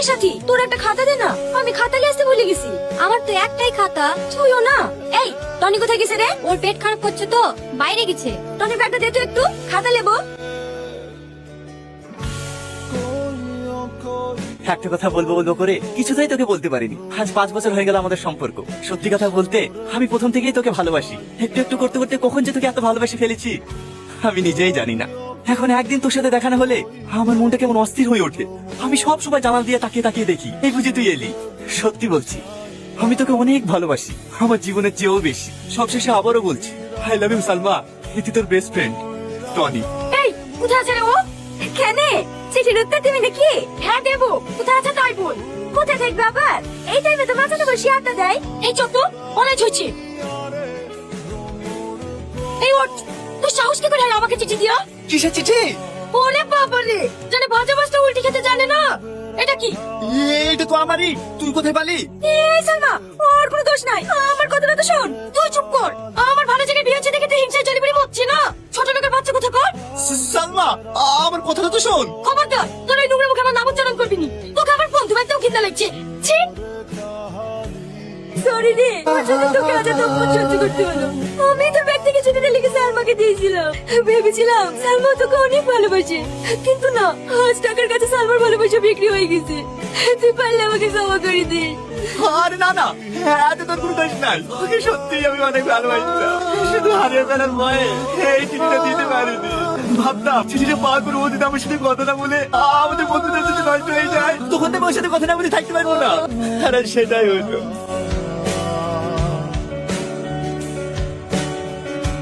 সাথী, তোর একটা খাতা দে না, আমি খাতা নিয়ে আসতে ভুলে গেছি। আমার তো একটাই খাতা, তুইও না। এই টনি কোথায় গেছে রে? ওর পেট খারাপ করছে তো বাইরে গেছে। টনি ব্যাগটা দে তো একটু, খাতা নেবো। একটা কথা বলবো বলবো করে কিছুতেই তোকে বলতে পারিনি। আজ 5 বছর হয়ে গেল আমাদের সম্পর্ক। সত্যি কথা বলতে আমি প্রথম থেকেই তোকে ভালোবাসি। একটু একটু করতে করতে কখন যে তোকে এত ভালোবাসি ফেলেছি আমি নিজেই জানি না। এখন একদিন তোর সাথে দেখা না হলে আমার মনটা কেমন অস্থির হয়ে ওঠে। আমি সব সময় জানাল দিয়ে তাকিয়ে তাকিয়ে দেখি, এই বুঝি তুই এলি। সত্যি বলছি, আমি তোকে অনেক ভালোবাসি, আমার জীবনের চেয়েও বেশি। সবশেষে আবারও বলছি, আই লাভ ইউ সালমা। এটি তোর বেস্ট ফ্রেন্ড টনি। এই কোথায় আছে রে ও? কেনে চিঠির উত্তর দিবি নাকি? হ্যাঁ দেবো। কোথায় আছে তাই বল। কোথায় থাকবে আবার? এই টাইমে তো মাথাতে বসে আড্ডা দেয়। এই চোখ তো অনেক হচ্ছে। এই ওঠ, তোর সাহস কি করে হলো আমাকে চিঠি দিও? কিসের চিঠি? ওরে বাবারে, জানে ভাজা মাছটা উল্টে খেতে জানে না। এটা কি? এটা তো আমারই, তুই কোথায় পালি? এই সালমা, ওর কোনো দোষ নাই। আমার কথাটা তো শোন। তুই চুপ কর। আমার ভালো জায়গায় বিয়ে হচ্ছে দেখে তুই হিংসায় জ্বলে পড়ে মরছিস না? ছোট লোকের বাচ্চা কোথা কর। সালমা, আমার কথাটা তো শোন। খবরদার, তোর এই নোংরা মুখে আমার নাম উচ্চারণ করবি নি। তোকে আমার বন্ধু বান্ধব ঘৃণা লাগছে। ছি। সরি রে, আমার জন্য তোকে আজ এত অপমান সহ্য করতে হলো। আমি তোর ব্যাগ থেকে চিঠিটা লিখে সালমাকে দিয়েছিলাম। ভেবেছিলাম সালমা তোকে অনেক ভালোবাসে, কিন্তু না, আজ টাকার কাছে সালমার ভালোবাসা বিক্রি হয়ে গেছে। তুই পারলে আমাকে ক্ষমা করে দে। আরে না না, এত তোর কোনো দোষ নাই। ওকে সত্যি আমি অনেক ভালোবাসতাম, শুধু হারিয়ে ফেলার ভয়ে এই চিঠিটা দিতে পারিনি। ভাবতাম চিঠিটা পাওয়ার পর ও যদি আমার সাথে কথা না বলে আমাদের বন্ধুদের সাথে নষ্ট হয়ে যায়, তখন তো ওর সাথে কথা না বলে থাকতে পারবো না। আর সেটাই হলো।